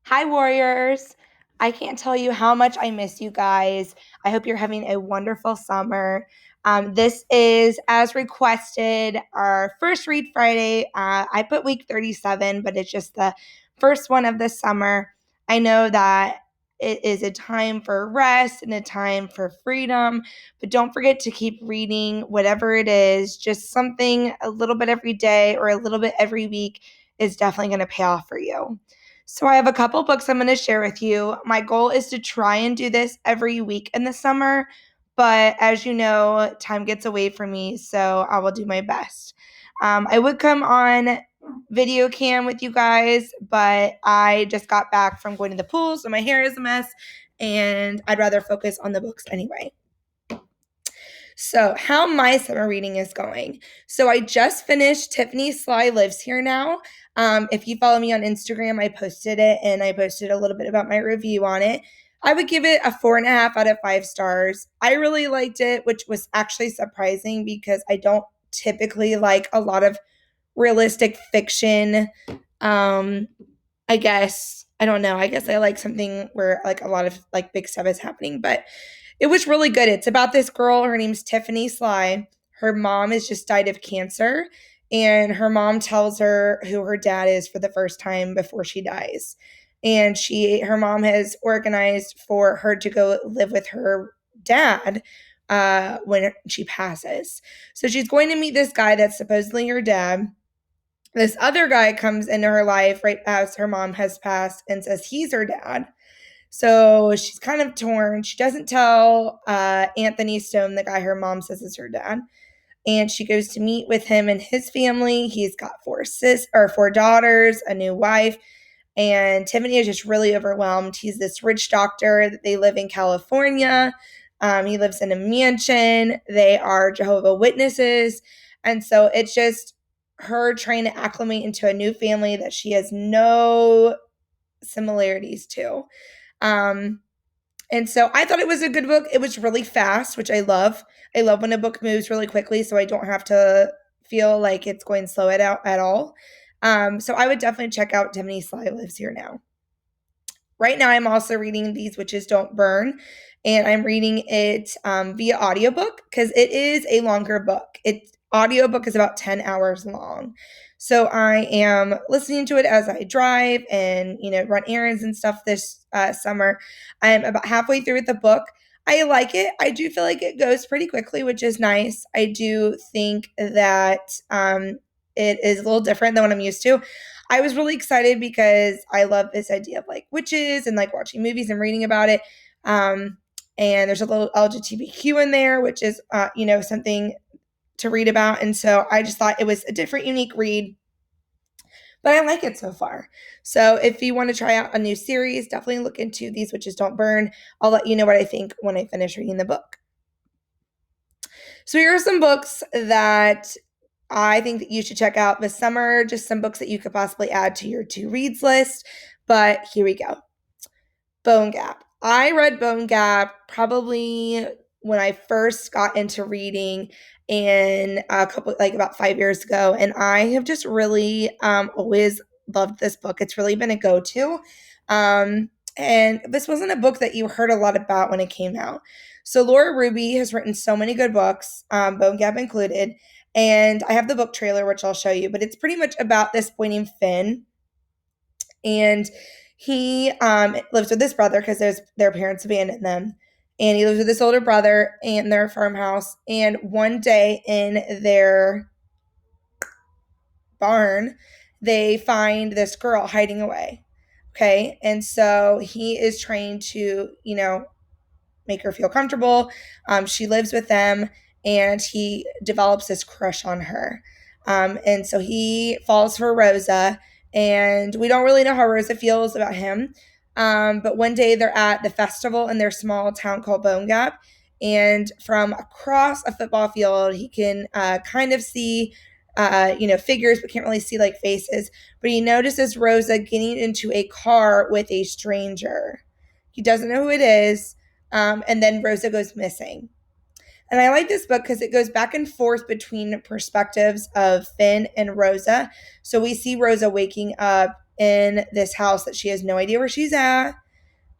Hi, Warriors. I can't tell you how much I miss you guys. I hope you're having a wonderful summer. This is, as requested, our first Read Friday. I put week 37, but it's just the first one of the summer. I know that it is a time for rest and a time for freedom, but don't forget to keep reading, whatever it is. Just something a little bit every day or a little bit every week is definitely going to pay off for you. So I have a couple books I'm going to share with you. My goal is to try and do this every week in the summer, but as you know, time gets away from me, so I will do my best. I would come on video cam with you guys, but I just got back from going to the pool, so my hair is a mess, and I'd rather focus on the books anyway. So, how my summer reading is going. So, I just finished Tiffany Sly Lives Here Now. If you follow me on Instagram, I posted it and I posted a little bit about my review on it. I would give it a 4.5 out of 5 stars. I really liked it, which was actually surprising because I don't typically like a lot of realistic fiction. I guess I don't know. I guess I like something where like a lot of like big stuff is happening, but it was really good. It's about this girl. Her name's Tiffany Sly. Her mom has just died of cancer, and her mom tells her who her dad is for the first time before she dies. And her mom has organized for her to go live with her dad when she passes. So she's going to meet this guy that's supposedly her dad. This other guy comes into her life right as her mom has passed and says he's her dad. So she's kind of torn. She doesn't tell Anthony Stone, the guy her mom says is her dad. And she goes to meet with him and his family. He's got four daughters, a new wife. And Tiffany is just really overwhelmed. He's this rich doctor. They live in California. He lives in a mansion. They are Jehovah Witnesses. And so it's just her trying to acclimate into a new family that she has no similarities to. And so I thought it was a good book. It was really fast, which I love. I love when a book moves really quickly so I don't have to feel like it's going slow at all. So I would definitely check out Tiffany Sly Lives Here Now. Right now, I'm also reading These Witches Don't Burn, and I'm reading it via audiobook because it is a longer book. Audiobook is about 10 hours long. So I am listening to it as I drive and, run errands and stuff this summer. I'm about halfway through with the book. I like it. I do feel like it goes pretty quickly, which is nice. I do think that it is a little different than what I'm used to. I was really excited because I love this idea of like witches and like watching movies and reading about it. And there's a little LGBTQ in there, which is, something to read about. And so I just thought it was a different, unique read. But I like it so far. So if you want to try out a new series, definitely look into These Witches Don't Burn. I'll let you know what I think when I finish reading the book. So here are some books that I think that you should check out this summer, just some books that you could possibly add to your to reads list. But here we go. Bone Gap. I read Bone Gap probably when I first got into reading in about 5 years ago. And I have just really always loved this book. It's really been a go-to. And this wasn't a book that you heard a lot about when it came out. So Laura Ruby has written so many good books, Bone Gap included. And I have the book trailer, which I'll show you, but it's pretty much about this boy named Finn. And he lives with his brother because their parents abandoned them. And he lives with his older brother in their farmhouse. And one day in their barn, they find this girl hiding away. Okay. And so he is trying to, make her feel comfortable. She lives with them and he develops this crush on her. And so he falls for Rosa, and we don't really know how Rosa feels about him. But one day they're at the festival in their small town called Bone Gap, and from across a football field, he can kind of see, figures, but can't really see like faces. But he notices Rosa getting into a car with a stranger. He doesn't know who it is. And then Rosa goes missing. And I like this book because it goes back and forth between perspectives of Finn and Rosa. So we see Rosa waking up in this house that she has no idea where she's at,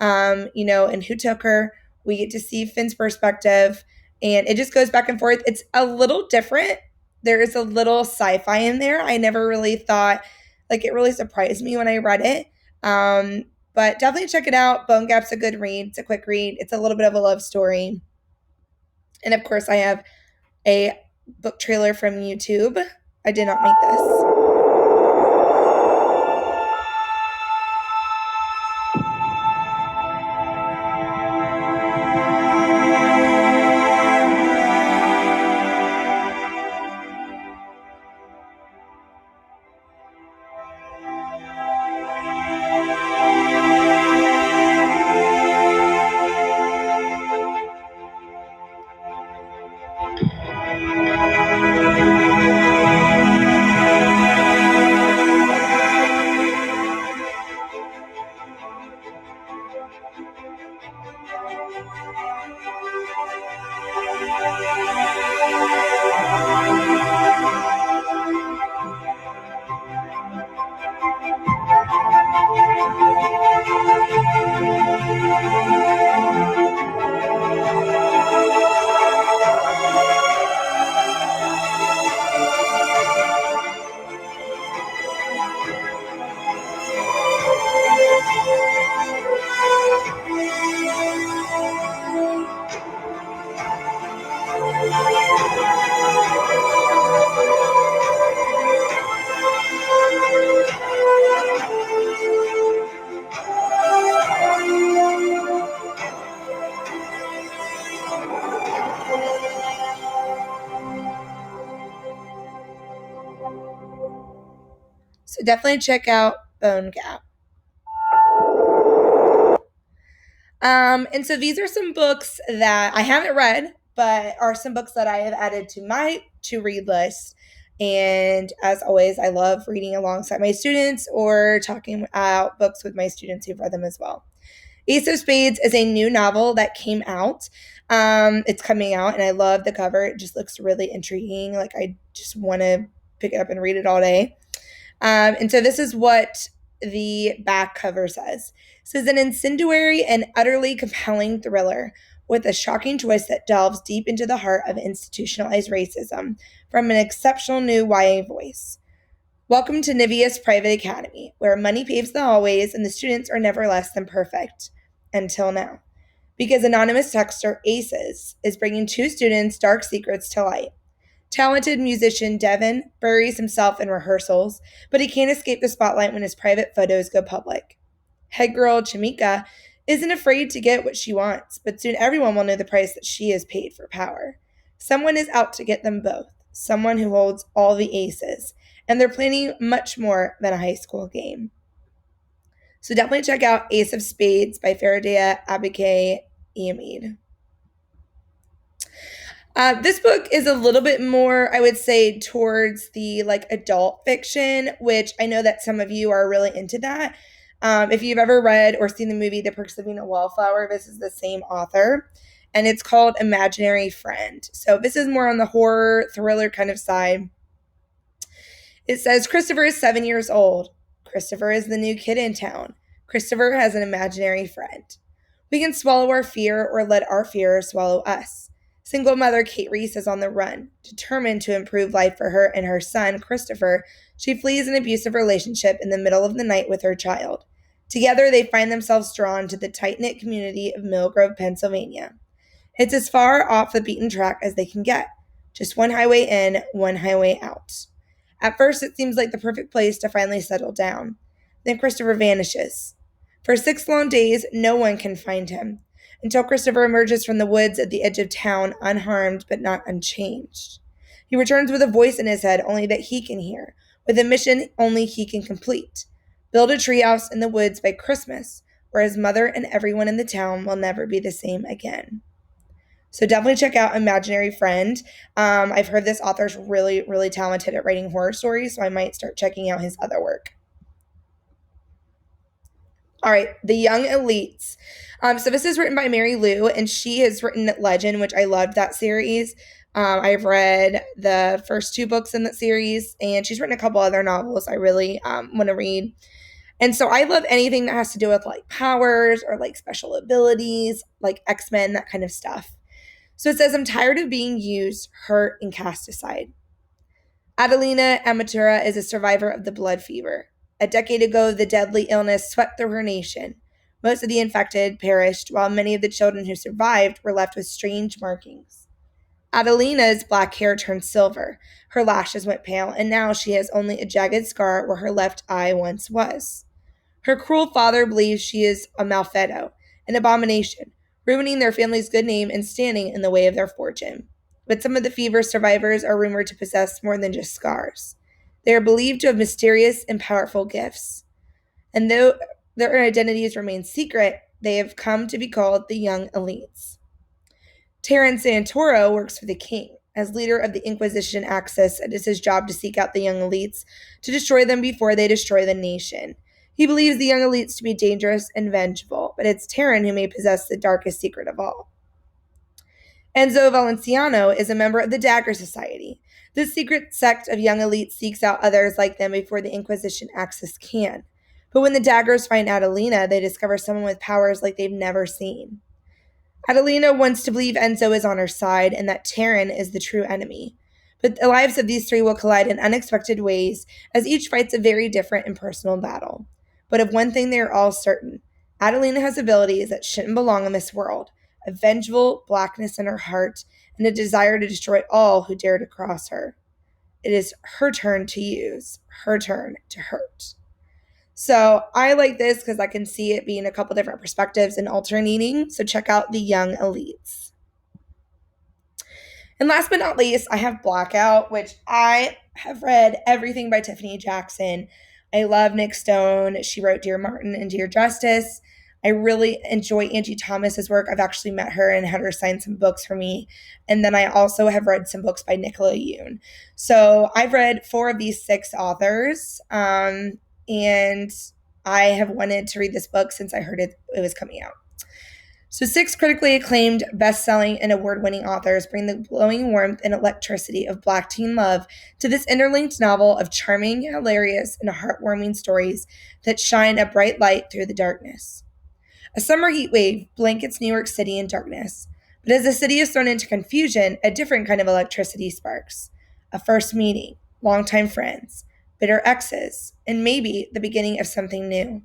and who took her. We get to see Finn's perspective, and it just goes back and forth. It's a little different. There is a little sci-fi in there. I never really thought, it really surprised me when I read it. But definitely check it out. Bone Gap's a good read. It's a quick read. It's a little bit of a love story. And of course, I have a book trailer from YouTube. I did not make this. So definitely check out Bone Gap. And so these are some books that I haven't read, but are some books that I have added to my to-read list. And as always, I love reading alongside my students or talking about books with my students who've read them as well. Ace of Spades is a new novel that came out. It's coming out, and I love the cover. It just looks really intriguing. I just want to pick it up and read it all day. And so this is what the back cover says. This is an incendiary and utterly compelling thriller with a shocking twist that delves deep into the heart of institutionalized racism from an exceptional new YA voice. Welcome to Niveus Private Academy, where money paves the hallways and the students are never less than perfect. Until now. Because anonymous texter Aces is bringing two students' dark secrets to light. Talented musician Devin buries himself in rehearsals, but he can't escape the spotlight when his private photos go public. Head girl Chamika isn't afraid to get what she wants, but soon everyone will know the price that she has paid for power. Someone is out to get them both, someone who holds all the aces, and they're planning much more than a high school game. So definitely check out Ace of Spades by Farideh Abike Eamid. This book is a little bit more, I would say, towards the adult fiction, which I know that some of you are really into that. If you've ever read or seen the movie The Perks of Being a Wallflower, this is the same author, and it's called Imaginary Friend. So this is more on the horror thriller kind of side. It says Christopher is 7 years old. Christopher is the new kid in town. Christopher has an imaginary friend. We can swallow our fear or let our fear swallow us. Single mother Kate Reese is on the run. Determined to improve life for her and her son, Christopher, she flees an abusive relationship in the middle of the night with her child. Together, they find themselves drawn to the tight-knit community of Mill Grove, Pennsylvania. It's as far off the beaten track as they can get. Just one highway in, one highway out. At first, it seems like the perfect place to finally settle down. Then Christopher vanishes. For 6 long days, no one can find him, until Christopher emerges from the woods at the edge of town, unharmed but not unchanged. He returns with a voice in his head only that he can hear, with a mission only he can complete. Build a treehouse in the woods by Christmas, where his mother and everyone in the town will never be the same again. So definitely check out Imaginary Friend. I've heard this author's really, really talented at writing horror stories, so I might start checking out his other work. All right, The Young Elites. So this is written by Mary Lou, and she has written Legend, which I loved that series. I've read the first 2 books in that series, and she's written a couple other novels I really want to read. And so I love anything that has to do with like powers or like special abilities, like X-Men, that kind of stuff. So it says, I'm tired of being used, hurt, and cast aside. Adelina Amatura is a survivor of the blood fever. A decade ago, the deadly illness swept through her nation. Most of the infected perished, while many of the children who survived were left with strange markings. Adelina's black hair turned silver, her lashes went pale, and now she has only a jagged scar where her left eye once was. Her cruel father believes she is a malfeto, an abomination, ruining their family's good name and standing in the way of their fortune. But some of the fever survivors are rumored to possess more than just scars. They are believed to have mysterious and powerful gifts. And though their identities remain secret, they have come to be called the Young Elites. Terran Santoro works for the king. As leader of the Inquisition Axis, it is his job to seek out the Young Elites, to destroy them before they destroy the nation. He believes the Young Elites to be dangerous and vengeful, but it's Terran who may possess the darkest secret of all. Enzo Valenciano is a member of the Dagger Society. This secret sect of young elites seeks out others like them before the Inquisition Axis can. But when the Daggers find Adelina, they discover someone with powers like they've never seen. Adelina wants to believe Enzo is on her side and that Terran is the true enemy. But the lives of these three will collide in unexpected ways as each fights a very different and personal battle. But of one thing they are all certain: Adelina has abilities that shouldn't belong in this world, a vengeful blackness in her heart, and a desire to destroy all who dare to cross her. It is her turn to use, her turn to hurt. So I like this because I can see it being a couple different perspectives and alternating. So check out the Young Elites. And last but not least, I have Blackout, which I have read everything by Tiffany Jackson. I love Nick Stone. She wrote Dear Martin and Dear Justice. I really enjoy Angie Thomas's work. I've actually met her and had her sign some books for me. And then I also have read some books by Nicola Yoon. So I've read 4 of these 6 authors. And I have wanted to read this book since I heard it was coming out. So 6 critically acclaimed, best-selling, and award-winning authors bring the glowing warmth and electricity of Black teen love to this interlinked novel of charming, hilarious, and heartwarming stories that shine a bright light through the darkness. A summer heat wave blankets New York City in darkness, but as the city is thrown into confusion, a different kind of electricity sparks. A first meeting, longtime friends, bitter exes, and maybe the beginning of something new.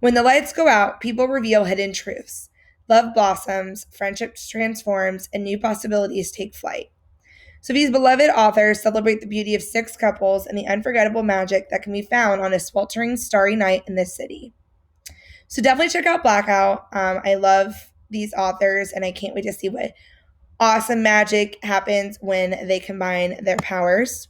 When the lights go out, people reveal hidden truths. Love blossoms, friendship transforms, and new possibilities take flight. So these beloved authors celebrate the beauty of 6 couples and the unforgettable magic that can be found on a sweltering starry night in this city. So definitely check out Blackout. I love these authors, and I can't wait to see what awesome magic happens when they combine their powers.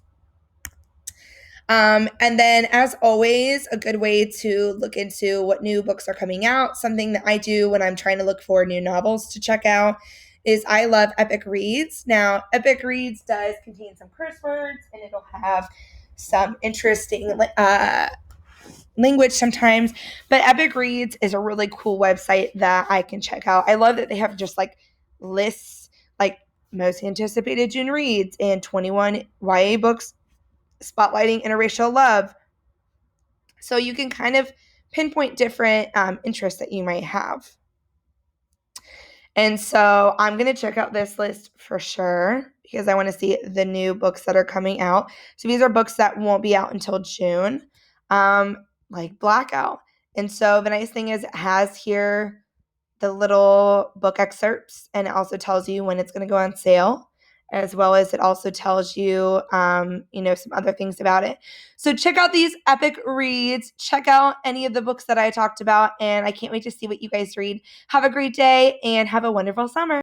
And then, as always, a good way to look into what new books are coming out. Something that I do when I'm trying to look for new novels to check out is I love Epic Reads. Now, Epic Reads does contain some curse words, and it'll have some interesting language sometimes. But Epic Reads is a really cool website that I can check out. I love that they have just like lists, like most anticipated June reads and 21 YA books spotlighting interracial love. So you can kind of pinpoint different interests that you might have. And so I'm going to check out this list for sure because I want to see the new books that are coming out. So these are books that won't be out until June, like Blackout. And so the nice thing is it has here the little book excerpts, and it also tells you when it's going to go on sale, as well as it also tells you, some other things about it. So check out these Epic Reads. Check out any of the books that I talked about, and I can't wait to see what you guys read. Have a great day, and have a wonderful summer.